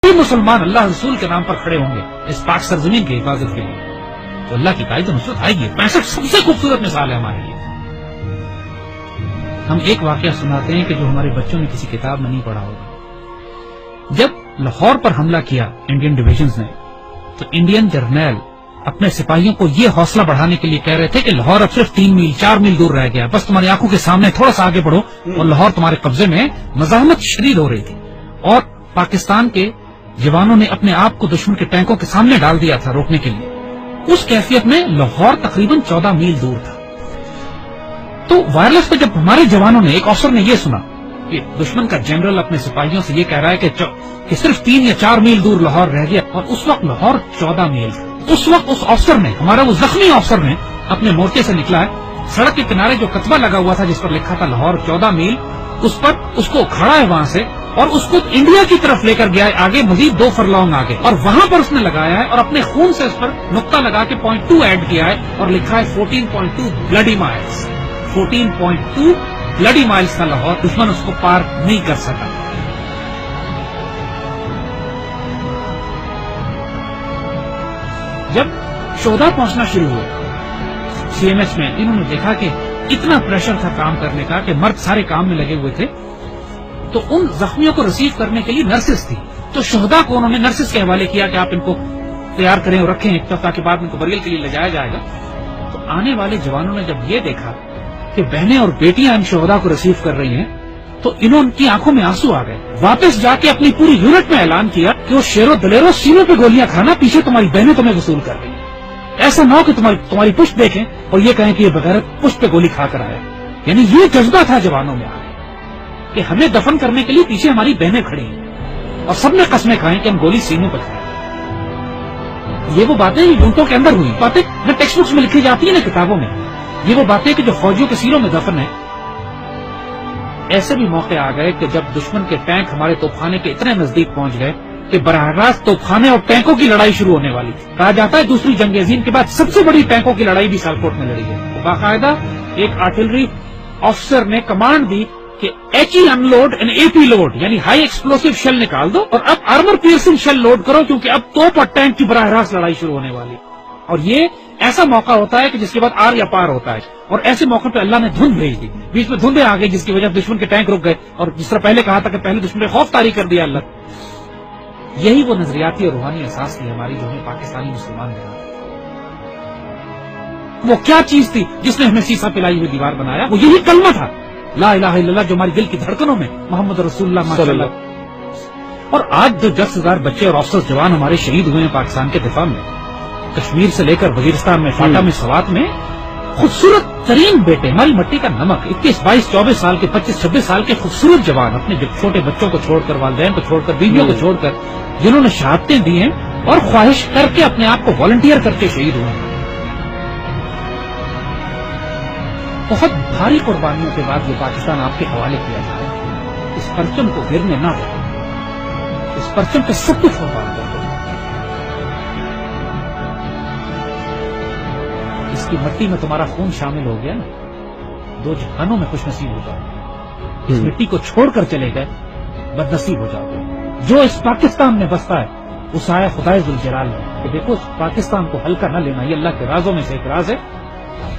بھی مسلمان اللہ رسول کے نام پر کھڑے ہوں گے اس پاک سرزمین کی حفاظت کے لیے تو اللہ کی تائید و نصرت آئے گی. 65 سب سے خوبصورت مثال ہے ہمارے لیے. ہم ایک واقعہ سناتے ہیں کہ جو ہمارے بچوں نے کسی کتاب میں نہیں پڑھا ہوگا. جب لاہور پر حملہ کیا انڈین ڈویژنز نے تو انڈین جرنیل اپنے سپاہیوں کو یہ حوصلہ بڑھانے کے لیے کہہ رہے تھے کہ لاہور اب صرف 3 میل 4 میل دور رہ گیا, بس تمہاری آنکھوں کے سامنے تھوڑا سا آگے بڑھو اور لاہور تمہارے قبضے میں. مزاحمت شدید ہو رہی تھی اور پاکستان کے جوانوں نے اپنے آپ کو دشمن کے ٹینکوں کے سامنے ڈال دیا تھا روکنے کے لیے. اس کیفیت میں لاہور تقریباً 14 میل دور تھا. تو وائرلیس پہ جب ہمارے جوانوں نے, ایک افسر نے یہ سنا کہ دشمن کا جنرل اپنے سپاہیوں سے یہ کہہ رہا ہے کہ صرف 3 یا 4 میل دور لاہور رہ گیا, اور اس وقت لاہور 14 میل تھا. اس وقت اس افسر نے, ہمارا وہ زخمی افسر نے اپنے مورچے سے نکلا ہے, سڑک کے کنارے جو کتبہ لگا ہوا تھا جس پر لکھا تھا لاہور 14 میل, اس پر اس کو کھڑا ہے وہاں سے اور اس کو انڈیا کی طرف لے کر گیا ہے آگے, مزید 2 فرلانگ آگے, اور وہاں پر اس نے لگایا ہے اور اپنے خون سے اس پر نقطہ لگا کے 0.2 ایڈ کیا ہے اور لکھا ہے 14.2 بلڈی مائلز. 14.2 بلڈی مائلز کا لاہور, دشمن اس کو پار نہیں کر سکا. جب شہداء پہنچنا شروع ہوئے سی ایم ایچ میں, انہوں نے دیکھا کہ اتنا پریشر تھا کام کرنے کا کہ مرد سارے کام میں لگے ہوئے تھے, تو ان زخمیوں کو ریسیو کرنے کے لیے نرسز تھی. تو شہداء کو انہوں نے نرسز کے حوالے کیا کہ آپ ان کو تیار کریں اور رکھیں ایک ہفتہ کے بعد ان کو بریل کے لیے لے جایا جائے گا. تو آنے والے جوانوں نے جب یہ دیکھا کہ بہنیں اور بیٹیاں ان شہداء کو ریسیو کر رہی ہیں تو ان کی آنکھوں میں آنسو آ گئے. واپس جا کے اپنی پوری یونٹ میں اعلان کیا کہ وہ شیرو دلیرو سینوں پہ گولیاں کھانا, پیچھے تمہاری بہنیں تمہیں وصول کر رہی ہیں. ایسا نہ ہو کہ تمہاری پشت دیکھیں اور یہ کہیں کہ یہ بغیر پشت پہ گولی کھا کر آیا. یعنی یہ جذبہ تھا جوانوں میں آگے کہ ہمیں دفن کرنے کے لیے پیچھے ہماری بہنیں کھڑی ہیں اور سب نے قسمیں کھائیں کہ ہم گولی سینوں پہ کھائیں. یہ وہ باتیں یونٹوں کے اندر ہوئی, باتیں جو ٹیکسٹ بکس میں لکھی جاتی ہیں نا کتابوں میں, یہ وہ باتیں کہ جو فوجیوں کے سیروں میں دفن ہے. ایسے بھی موقع آ گئے کہ جب دشمن کے ٹینک ہمارے توپخانے کے اتنے نزدیک پہنچ گئے کہ براہ راست توپخانے اور ٹینکوں کی لڑائی شروع ہونے والی تھی. کہا جاتا ہے دوسری جنگ عظیم کے بعد سب سے بڑی ٹینکوں کی لڑائی بھی سیالکوٹ میں لڑی گئی. باقاعدہ ایک آرٹلری افسر نے کمانڈ دی کہ H E in load and A P load, یعنی ہائی ایکسپلوسو شیل نکال دو اور اب آرمر پیئرسنگ شیل لوڈ کرو, کیونکہ اب توپ اور ٹینک کی براہ راست لڑائی شروع ہونے والی. اور یہ ایسا موقع ہوتا ہے کہ جس کے بعد آر یا پار ہوتا ہے, اور ایسے موقع پہ اللہ نے دھند بھیج دی, بیچ میں دھندیں آ گئی جس کی وجہ دشمن کے ٹینک رک گئے, اور جس طرح پہلے کہا تھا کہ پہلے دشمن کو خوف طاری کر دیا اللہ. یہی وہ نظریاتی اور روحانی اساس تھی ہماری جو ہمیں پاکستانی مسلمان بنا. وہ کیا چیز تھی جس نے ہمیں سیسا پلائی ہوئی دیوار بنایا؟ وہ یہی کلمہ تھا لا الہ الا اللہ جو ہماری دل کی دھڑکنوں میں محمد رسول اللہ ماشاء اللہ. اور آج جو 10,000 بچے اور افسر جوان ہمارے شہید ہوئے ہیں پاکستان کے دفاع میں, کشمیر سے لے کر وزیرستان میں, فاٹا میں, سوات میں, خوبصورت ترین بیٹے, ہماری مٹی کا نمک, 21, 22, 24 سال کے, 25, 26 سال کے خوبصورت جوان اپنے چھوٹے بچوں کو چھوڑ کر, والدین کو چھوڑ کر, بیویوں کو چھوڑ کر, جنہوں نے شہادتیں دی ہیں اور خواہش کر کے اپنے آپ کو والنٹیئر کر کے شہید ہوئے ہیں. بہت بھاری قربانیوں کے بعد یہ پاکستان آپ کے حوالے کیا جا رہا ہے. اس پرچم کو گرنے نہ دیں, اس پرچم پہ سب کچھ قربان کر دیں. اس کی مٹی میں تمہارا خون شامل ہو گیا نا, 2 جہانوں میں خوش نصیب ہو جاؤ. اس مٹی کو چھوڑ کر چلے گئے بد نصیب ہو جاؤ. جو اس پاکستان میں بستا ہے اس آیا خدائے ذوالجلال نے کہ دیکھو اس پاکستان کو ہلکا نہ لینا, یہ اللہ کے رازوں میں سے ایک راز ہے,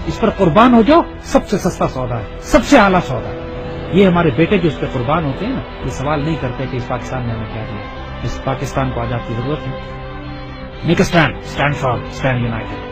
اس پر قربان ہو جاؤ. سب سے سستا سودا ہے, سب سے اعلیٰ سودا ہے. یہ ہمارے بیٹے جو اس پہ قربان ہوتے ہیں نا, یہ سوال نہیں کرتے کہ اس پاکستان نے ہمیں کیا دیا. اس پاکستان کو آج آپ کی ضرورت ہے. Make a stand, stand form, stand United.